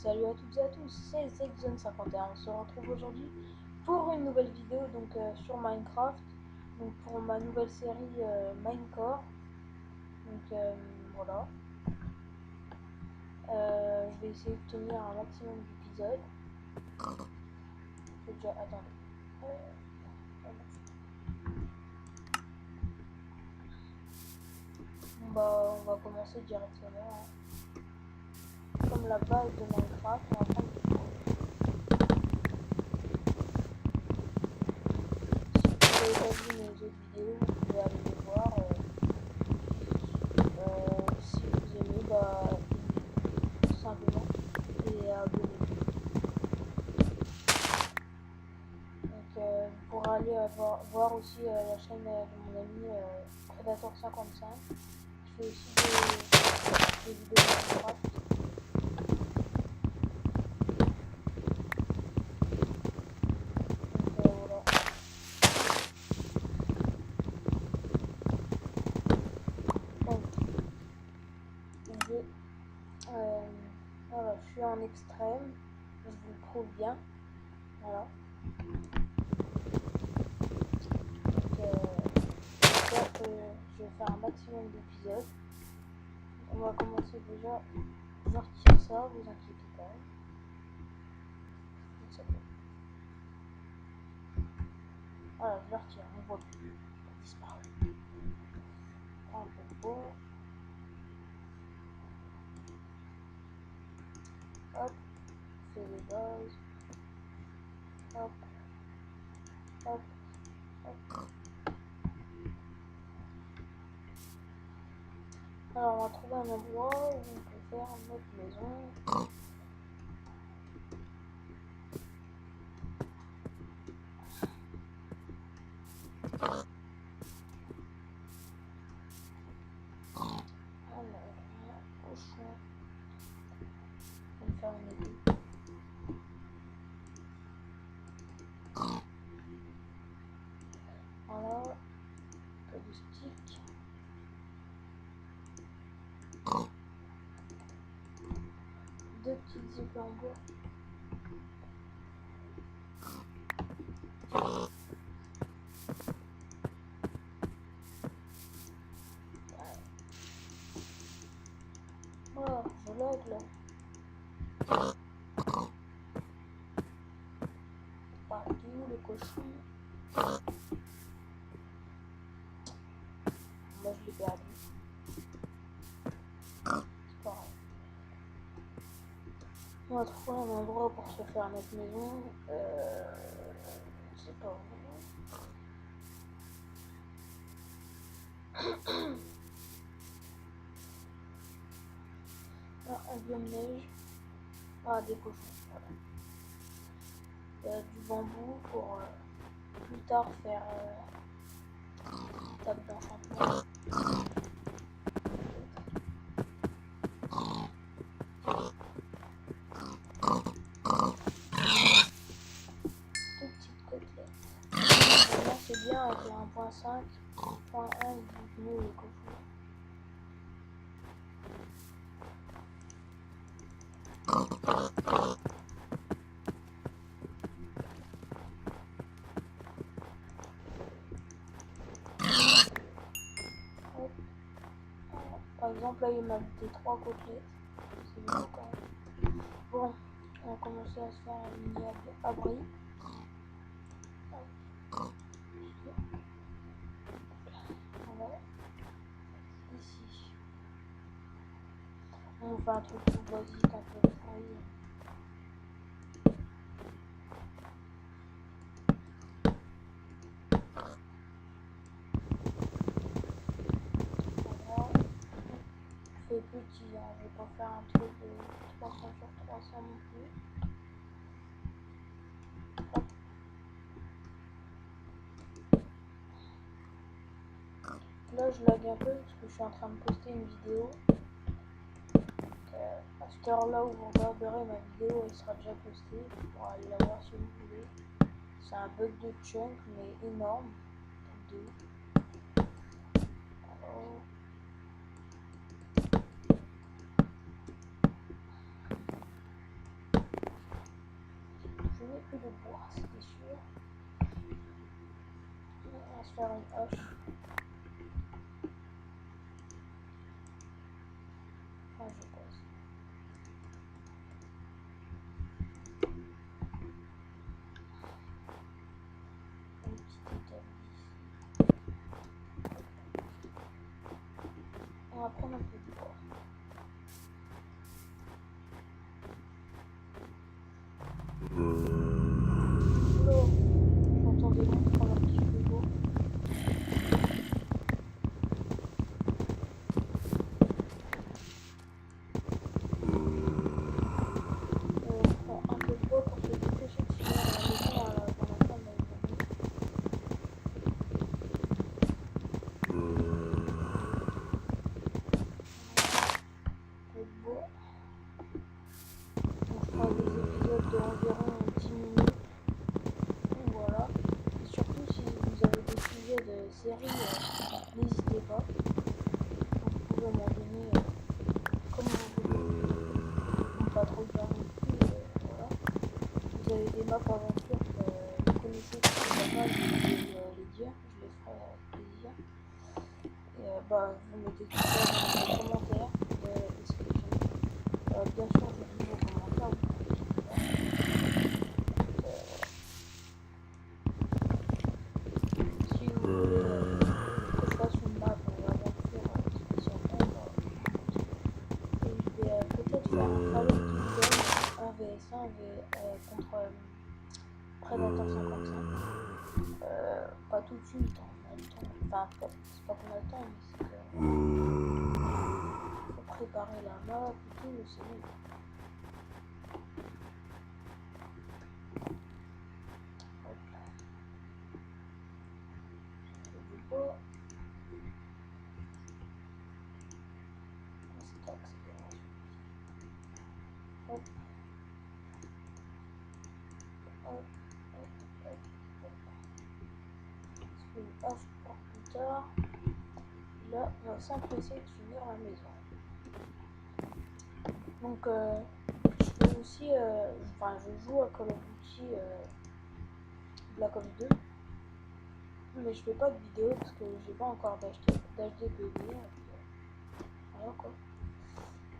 Salut à toutes et à tous, c'est ZZone51. On se retrouve aujourd'hui pour une nouvelle vidéo sur Minecraft, donc pour ma nouvelle série Minecore. Voilà. Je vais essayer de tenir un maximum d'épisodes. Je vais déjà attendez. Bon, bah, on va commencer directement. Comme la base de Minecraft, on va prendre du bois. Si vous n'avez pas vu mes autres vidéos, vous pouvez aller les voir. Si vous aimez, bah, tout simplement, et abonnez-vous. Vous pourrez aller voir aussi la chaîne de mon ami Predator55. Je fais aussi des vidéos de Minecraft. Voilà. Voilà, je suis en extrême, je vous le prouve bien. Voilà. J'espère que je vais faire un maximum d'épisodes. On va commencer déjà. Je retire ça, vous inquiétez pas. Voilà, je le retire, on voit plus. Il a disparu. Un peu de bois. Hop, c'est les bases. Hop, hop, hop. Alors on va trouver un endroit où on peut faire notre maison. Alors, cochon. On va faire une équipe. Voilà, un peu de stick. Deux petites épées en bois. Voilà, je lag là. Partout le cochon. Moi je l'ai perdu. C'est pas grave. On va trouver un endroit pour se faire notre maison. C'est pas vrai. Ah, un biome neige. Ah, des cochons. Voilà. Du bambou pour plus tard faire table d'enchantement. Deux petites côtelettes. Maintenant c'est bien avec le 1.5. 1.1 il dit mieux les cochons. Hop. Par exemple là il m'a ajouté 3 côtelettes. C'est bien quand même. Bon, on va commencer à se faire un mini abri. Voilà. Ici. On fait un truc plus basique, un peu fouille. Voilà. Je fais petit, hein. Je vais pas faire un truc de 300 sur 300 non plus. Hop. Là je lag un peu parce que je suis en train de poster une vidéo. À cette heure là où vous regarderez ma vidéo, elle sera déjà postée. Vous pourrez aller la voir si vous voulez. C'est un bug de chunk mais énorme. Alors, de bois, c'était sûr. On va se faire une hache. Enfin, je pense. Une petite étable ici. On va prendre un peu de bois. L'eau, j'entends des monstres alors qu'il fait beau. On prend un peu de bois pour se dépêcher de finir la maison avant la fin de la journée. Un peu de bois. On fera des épisodes d'environ 10 minutes. Voilà. Et surtout, si vous avez des sujets de série, n'hésitez pas. Vous pouvez m'en donner comme vous voulez. Donc, pas trop bien non plus. Voilà. Vous avez des maps aventures que vous connaissez qui sont pas mal, vous pouvez les dire. Je les ferai avec plaisir. Et bah, vous mettez tout ça dans les commentaires de la description. Bien sûr, je lis vos commentaires. Si vous voulez que je fasse une map aventure spécialement, et je vais peut-être faire un Fallout Kingdom 1vs1 contre Predator 55. Pas tout de suite, on a le temps. Enfin, c'est pas qu'on a le temps, mais c'est que faut préparer la map et tout, c'est bon. Hop là. Je fais du bois. C'est accéléré. Hop, hop, hop, hop, hop. Je fais une hache pour plus tard. Là, on va s'empresser de finir la maison. Donc, je fais aussi, enfin, je joue à Call of Duty Black Ops 2, mais je fais pas de vidéo parce que j'ai pas encore d'HDPV. Voilà quoi.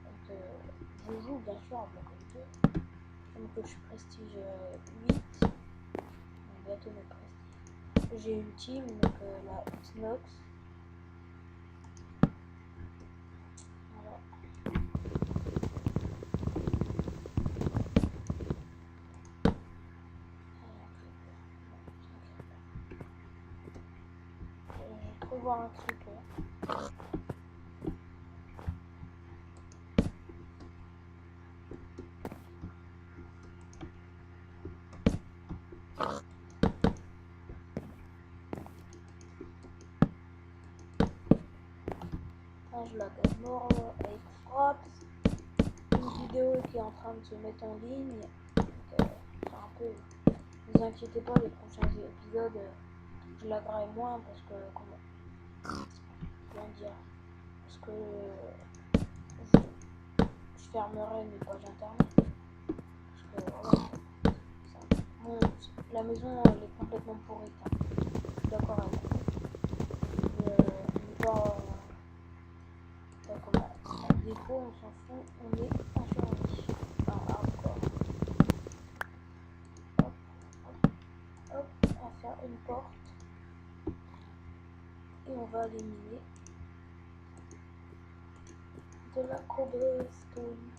Donc, je joue bien sûr à Black Ops 2. Donc, je suis prestige 8. Donc, bientôt mes prestiges. J'ai une team, donc la Xnox. Voilà. Je vais voir un creeper. Je la gagne mort avec Fraps. Une vidéo qui est en train de se mettre en ligne. Donc, c'est un peu. Ne vous inquiétez pas, les prochains épisodes, je la graille moins parce que. Comment dire? Parce que je fermerai mes pages internet. Parce que voilà. Bon, la maison elle est complètement pourrie. Hein. Je suis d'accord avec vous. Mais pas comme un défaut, on s'en fout, on est en survie. Enfin, hardcore. Hop, hop, hop, on va faire une porte. Et on va aller miner de la cobblestone.